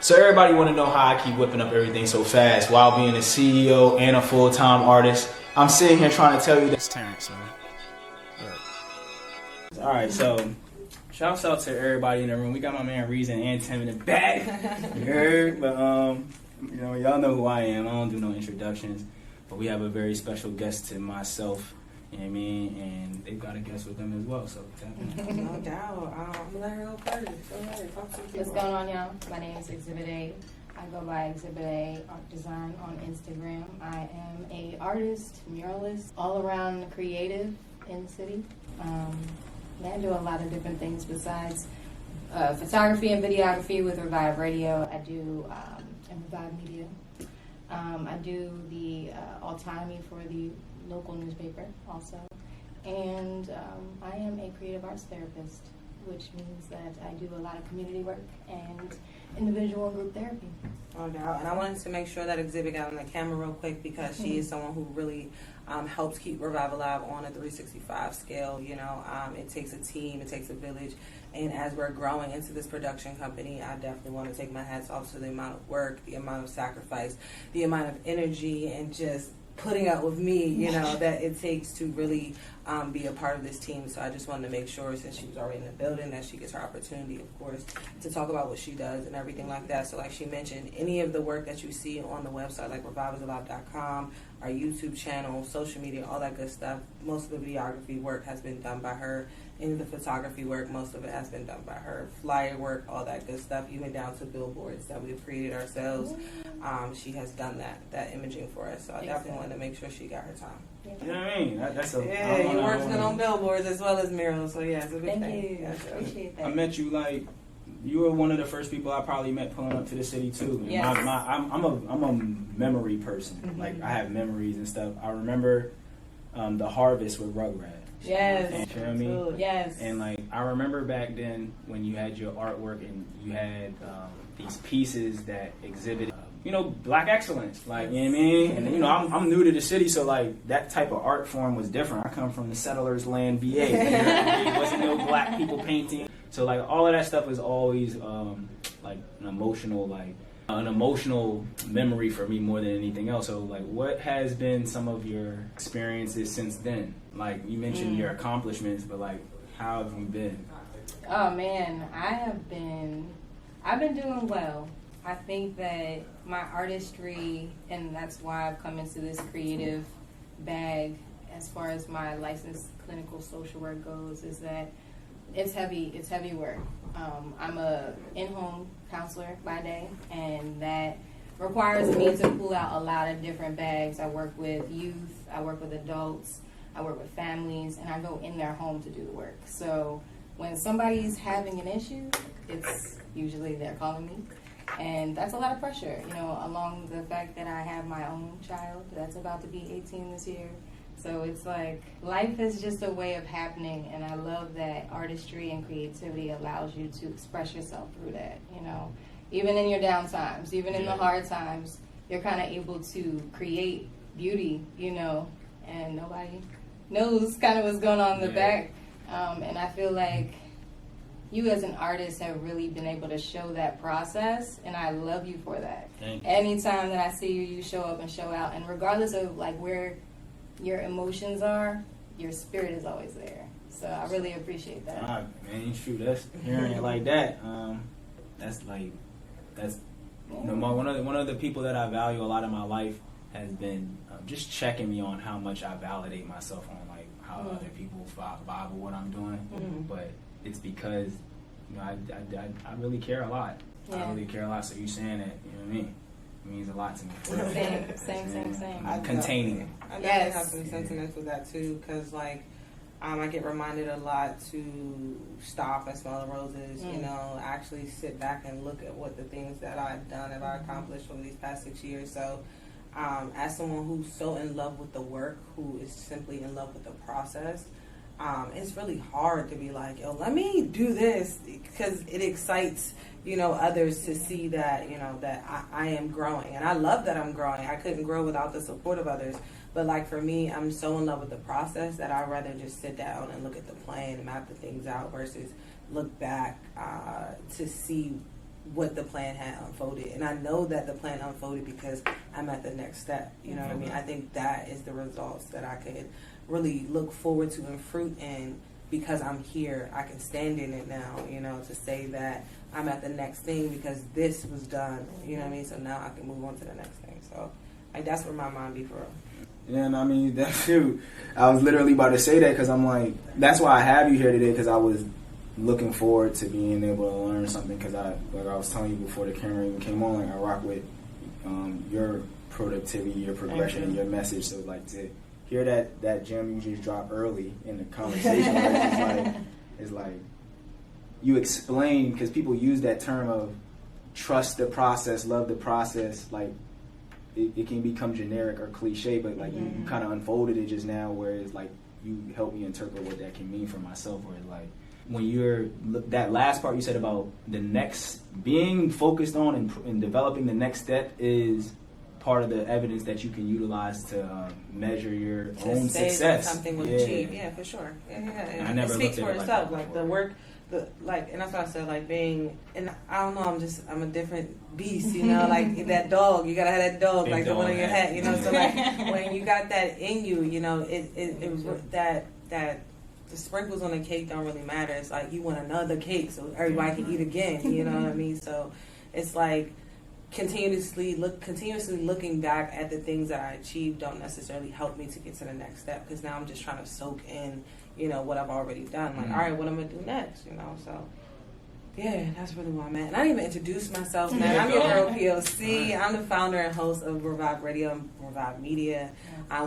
So everybody want to know how I keep whipping up everything so fast while being a CEO and a full-time artist. I'm sitting here trying to tell you that. It's Terrence, man. All right, so shouts out to everybody in the room. We got my man Reason and Tim in the back. You heard? But you know, y'all know who I am. I don't do no introductions, but we have a very special guest to myself. You know what I mean? And they've got a guest with them as well. So no doubt. I'm gonna let her go first. Go ahead. Talk to What's going on, y'all? My name is Exhibit A. I go by Exhibit A Art Design on Instagram. I am a artist, muralist, all around creative in the city. I do a lot of different things besides photography and videography with Revive Radio. I do and Revive Media. I do the autonomy for the local newspaper also. And I am a creative arts therapist, which means that I do a lot of community work and individual and group therapy. No doubt. And I wanted to make sure that Exhibit got on the camera real quick because she is someone who really helps keep Revive alive on a 365 scale. You know, it takes a team, it takes a village. And as we're growing into this production company, I definitely want to take my hats off to the amount of work, the amount of sacrifice, the amount of energy, and just putting up with me, you know, that it takes to really be a part of this team. So I just wanted to make sure, since she was already in the building, that she gets her opportunity, of course, to talk about what she does and everything like that. So like she mentioned, any of the work that you see on the website, like reviveisalive.com, our YouTube channel, social media, all that good stuff, most of the videography work has been done by her. In the photography work, most of it has been done by her. Flyer work, all that good stuff, even down to billboards that we've created ourselves. She has done that imaging for us. So I definitely wanted to make sure she got her time. you know what I mean? That's a you're working on billboards as well as murals, so yeah, it's a big thing. Thank you. Gotcha. Appreciate that. I met you like you were one of the first people I probably met pulling up to the city too. Yes. I'm a memory person. Mm-hmm. Like I have memories and stuff. I remember the Harvest with Rugrats. Yes. And, you know what I mean? Yes. And like I remember back then when you had your artwork and you had these pieces that exhibited, you know, black excellence. Like, you know what I mean? And you know, I'm new to the city, so like that type of art form was different. I come from the settlers' land, VA. There wasn't no black people painting. So like all of that stuff was always like an emotional memory for me more than anything else. So like what has been some of your experiences since then? Like you mentioned your accomplishments, but like how have you been? Oh man, I've been doing well. I think that my artistry, and that's why I've come into this creative bag as far as my licensed clinical social work goes, is that it's heavy work. I'm a in-home counselor by day, and that requires me to pull out a lot of different bags. I work with youth, I work with adults, I work with families, and I go in their home to do the work. So when somebody's having an issue, it's usually they're calling me. And that's a lot of pressure, you know, along the fact that I have my own child that's about to be 18 this year. So it's like life is just a way of happening, and I love that artistry and creativity allows you to express yourself through that, you know. Even in your down times, even in the hard times, you're kind of able to create beauty, you know, and nobody knows kind of what's going on in the back. And I feel like you as an artist have really been able to show that process, and I love you for that. Anytime that I see you, you show up and show out, and regardless of like where your emotions are, your spirit is always there. So I really appreciate that. Man, shoot, that's hearing it like that. That's you know, one of the people that I value a lot in my life has been just checking me on how much I validate myself on like how other people vibe with what I'm doing. But it's because you know I really care a lot. Yeah. I really care a lot. So you saying that, you know what I mean? It means a lot to me. Same. I'm containing it. I definitely have some sentiments with that too, because like I get reminded a lot to stop and smell the roses. You know, actually sit back and look at what the things that I've done and I've accomplished over these past 6 years. So as someone who's so in love with the work, who is simply in love with the process, it's really hard to be like, yo, let me do this, because it excites, you know, others to see that, you know, that I am growing. And I love that I'm growing. I couldn't grow without the support of others. But like for me, I'm so in love with the process that I'd rather just sit down and look at the plan and map the things out versus look back to see what the plan had unfolded. And I know that the plan unfolded because I'm at the next step. You know what I mean? I think that is the results that I could really look forward to and fruit in, because I'm here. I can stand in it now, you know, to say that I'm at the next thing because this was done. You know what I mean? So now I can move on to the next thing. So like, that's where my mind be for real. Yeah, and I mean, that shoot, I was literally about to say that because I'm like, that's why I have you here today, because I was looking forward to being able to learn something, because like I was telling you before the camera even came on, like I rock with your productivity, your progression, and your message. So like to hear that gem you just dropped early in the conversation, it's like you explain, because people use that term of trust the process, love the process, like it can become generic or cliche, but like you kind of unfolded it just now, where it's like you helped me interpret what that can mean for myself, where it's like when you're, that last part you said about the next, being focused on and developing the next step is part of the evidence that you can utilize to measure your own success. Something was achieved, for sure. I never it speaks looked at for it itself. like the work, and that's why I said like being, and I don't know, I'm a different beast, you know, like that dog. You gotta have that dog, big like the one on your head, you know. So like when you got that in you, you know, it was that the sprinkles on the cake don't really matter. It's like you want another cake so everybody can eat again. You know what I mean? So it's like continuously looking back at the things that I achieved don't necessarily help me to get to the next step, because now I'm just trying to soak in, you know, what I've already done. Like, all right, what I'm gonna do next, you know? So yeah, that's really where I'm at. And I didn't even introduce myself, man. I'm your girl POC. I'm the founder and host of Revive Radio and Revive Media.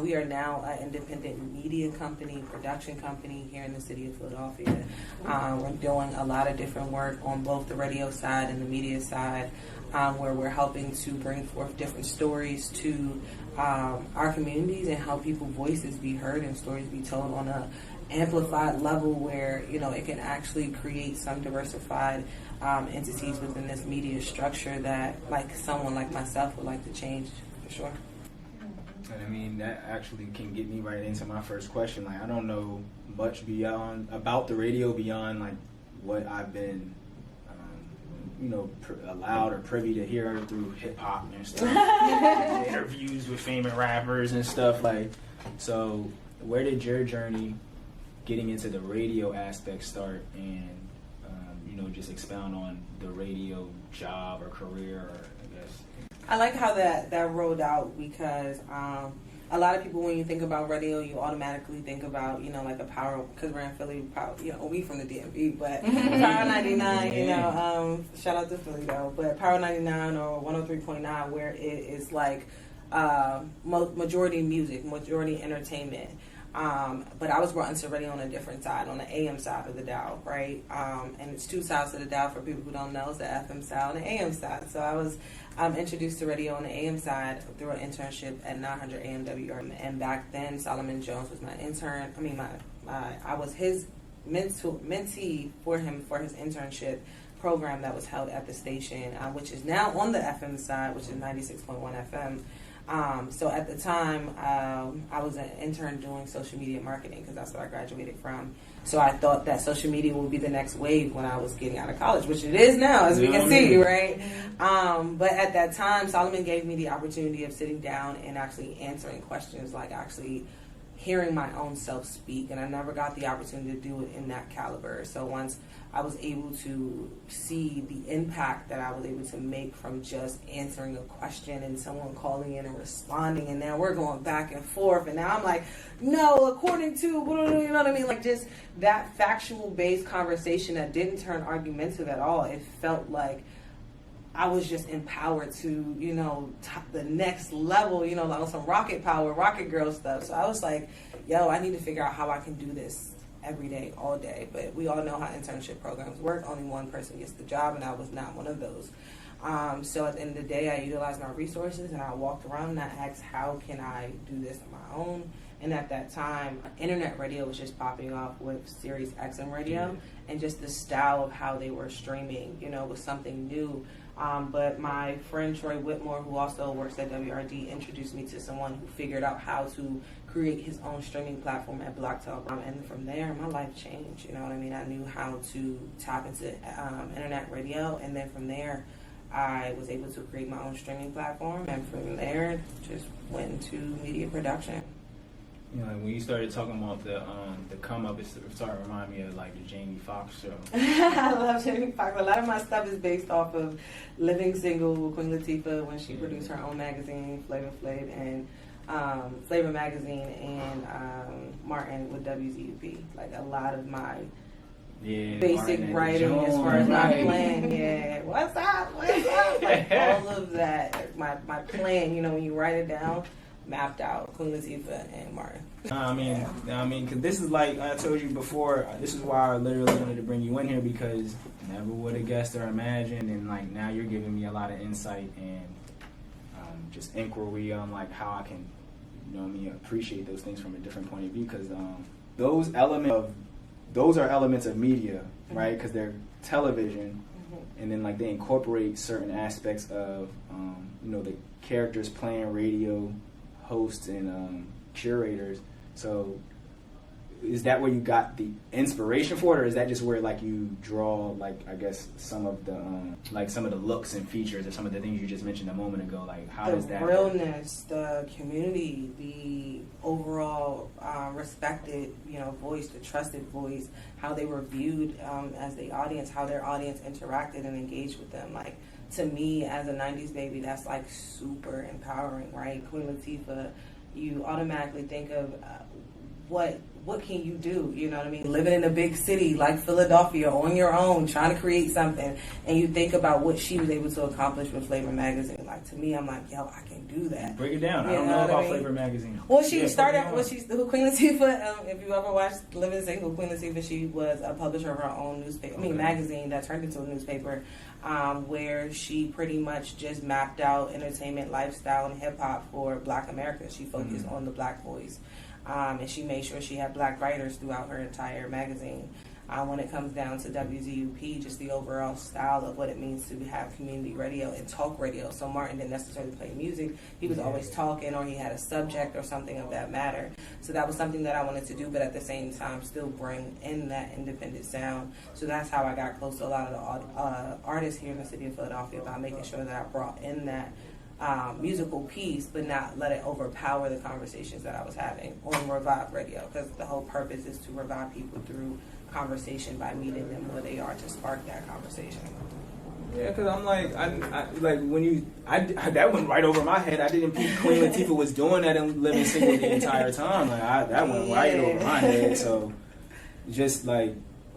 We are now an independent media company, production company here in the city of Philadelphia. We're doing a lot of different work on both the radio side and the media side, where we're helping to bring forth different stories to our communities and help people's voices be heard and stories be told on a amplified level, where, you know, it can actually create some diversified entities within this media structure that, like, someone like myself would like to change, for sure. And I mean, that actually can get me right into my first question. Like, I don't know much about the radio beyond like what I've been you know, allowed or privy to hear through hip hop and stuff, interviews with famous rappers and stuff. Like, so where did your journey getting into the radio aspect start, and you know, just expound on the radio job or career, or I guess. I like how that rolled out, because a lot of people, when you think about radio, you automatically think about, you know, like a power, because we're in Philly, you know, we from the DMV, but Power 99, you know, shout out to Philly though, but Power 99 or 103.9, where it is like majority music, majority entertainment. But I was brought into radio on a different side, on the AM side of the dial, right? And it's two sides of the dial for people who don't know. It's the FM side and the AM side. So I was introduced to radio on the AM side through an internship at 900 AM WURD. And back then, Solomon Jones was my intern. I was his mentee for him for his internship program that was held at the station, which is now on the FM side, which is 96.1 FM. So at the time, I was an intern doing social media marketing, because that's what I graduated from. So I thought that social media would be the next wave when I was getting out of college, which it is now, as we can see, right? But at that time, Solomon gave me the opportunity of sitting down and actually answering questions, like actually hearing my own self speak, and I never got the opportunity to do it in that caliber. So once I was able to see the impact that I was able to make from just answering a question and someone calling in and responding, and now we're going back and forth, and now I'm like, no, according to, you know what I mean? Like, just that factual based conversation that didn't turn argumentative at all. It felt like I was just empowered to, you know, the next level, you know, like some rocket power, rocket girl stuff. So I was like, yo, I need to figure out how I can do this every day, all day. But we all know how internship programs work. Only one person gets the job, and I was not one of those. So at the end of the day, I utilized my resources, and I walked around and I asked, how can I do this on my own? And at that time, internet radio was just popping off with Sirius XM radio, and just the style of how they were streaming, you know, was something new. But my friend Troy Whitmore, who also works at WRD, introduced me to someone who figured out how to create his own streaming platform at Blocktalk. And from there, my life changed. You know what I mean? I knew how to tap into internet radio, and then from there, I was able to create my own streaming platform, and from there, just went into media production. You know, when you started talking about the come up, it started to remind me of like the Jamie Foxx show. I love Jamie Foxx. A lot of my stuff is based off of Living Single with Queen Latifah when she produced her own magazine, Flavor Flav, and Flavor Magazine, and Martin with WZUP. Like a lot of my basic writing as far as my plan. Yeah, what's up? Like all of that. My plan. You know, when you write it down. Mapped out Queen Latifah and Martin. I mean, because this is like I told you before. This is why I literally wanted to bring you in here, because never would have guessed or imagined, and like now you're giving me a lot of insight and just inquiry on like how I can, you know, appreciate those things from a different point of view. Because those are elements of media, right? Because they're television, and then like they incorporate certain aspects of you know, the characters playing radio hosts and curators. So is that where you got the inspiration for it, or is that just where like you draw like I guess some of the looks and features or some of the things you just mentioned a moment ago? Like how does that realness, the community, the overall respected, you know, voice, the trusted voice, how they were viewed as the audience, how their audience interacted and engaged with them, like. To me, as a 90s baby, that's like super empowering, right? Queen Latifah, you automatically think of what can you do, you know what I mean? Living in a big city like Philadelphia on your own, trying to create something, and you think about what she was able to accomplish with Flavor Magazine. Like, to me, I'm like, yo, I can do that. Break it down. I don't know about Flavor Magazine. Well, she started, Queen Latifah, if you ever watched Living Single, Queen Latifah, she was a publisher of her own newspaper, magazine that turned into a newspaper, where she pretty much just mapped out entertainment, lifestyle, and hip-hop for Black America. She focused on the Black voice. And she made sure she had Black writers throughout her entire magazine. When it comes down to WZUP, just the overall style of what it means to have community radio and talk radio. So Martin didn't necessarily play music. He was always talking, or he had a subject or something of that matter. So that was something that I wanted to do, but at the same time still bring in that independent sound. So that's how I got close to a lot of the artists here in the city of Philadelphia, by making sure that I brought in that musical piece, but not let it overpower the conversations that I was having on Revive Radio, because the whole purpose is to revive people through conversation by meeting them where they are, to spark that conversation. Yeah, because I'm like, I like when that went right over my head. I didn't think Queen Latifah was doing that and Living Single the entire time. Like that went right over my head. So just like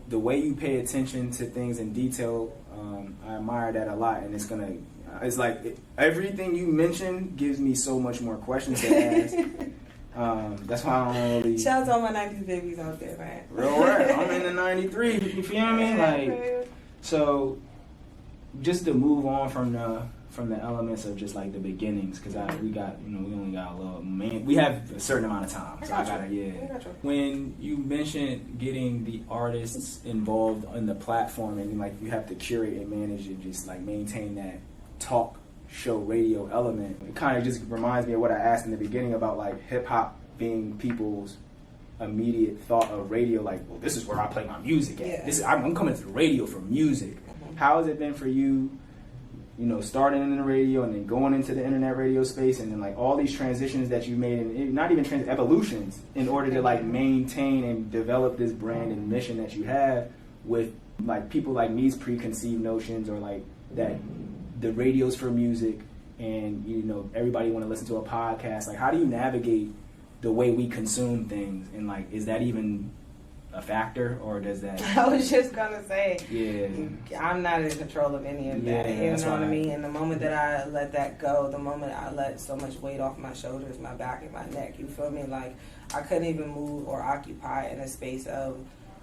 the way you pay attention to things in detail, I admire that a lot, and it's like everything you mentioned gives me so much more questions to ask. That's why I don't really. Shout out to all my 90s babies out there, man. Real right. I'm in the 93. You feel me? Like, so just to move on from the elements of just like the beginnings, because we only got a little we have a certain amount of time, so I got you. When you mentioned getting the artists involved in the platform, and like you have to curate and manage and just like maintain that talk show radio element, it kind of just reminds me of what I asked in the beginning about like hip hop being people's immediate thought of radio. Like, well, this is where I play my music at. Yeah. I'm coming to the radio for music. How has it been for you, you know, starting in the radio and then going into the internet radio space, and then like all these transitions that you made, and not even evolutions, in order to like maintain and develop this brand and mission that you have, with like people like me's preconceived notions, or like that the radio's for music, and you know everybody want to listen to a podcast. Like, how do you navigate the way we consume things, and like, is that even a factor, or does that? I was just gonna say, I'm not in control of any of that. You know what I mean? And the moment that I let that go, the moment I let so much weight off my shoulders, my back, and my neck, you feel me? Like, I couldn't even move or occupy in a space of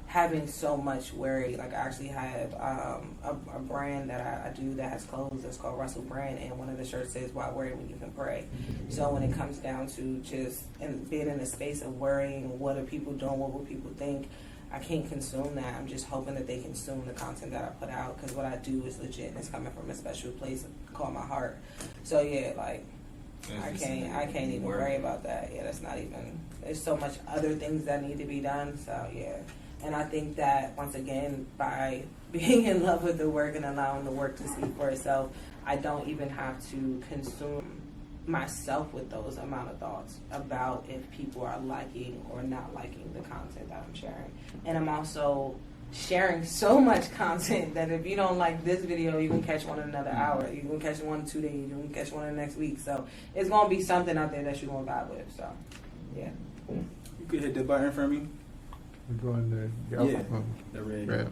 having so much worry. Like, I actually have a brand that I do that has clothes that's called Russell Brand, and one of the shirts says, "Why worry when you can pray?" So when it comes down to just being in a space of worrying, what are people doing, what will people think, I can't consume that. I'm just hoping that they consume the content that I put out, because what I do is legit and it's coming from a special place called my heart. So yeah, like I can't even worry about that. Yeah, that's not even. There's so much other things that need to be done. So yeah, and I think that once again, by being in love with the work and allowing the work to speak for itself, I don't even have to consume myself with those amount of thoughts about if people are liking or not liking the content that I'm sharing. And I'm also sharing so much content that if you don't like this video, you can catch one in another hour. You can catch one in 2 days. You can catch one in the next week. So it's going to be something out there that you're going to vibe with. So, yeah. You could hit the button for me. We're going to Yeah, the red.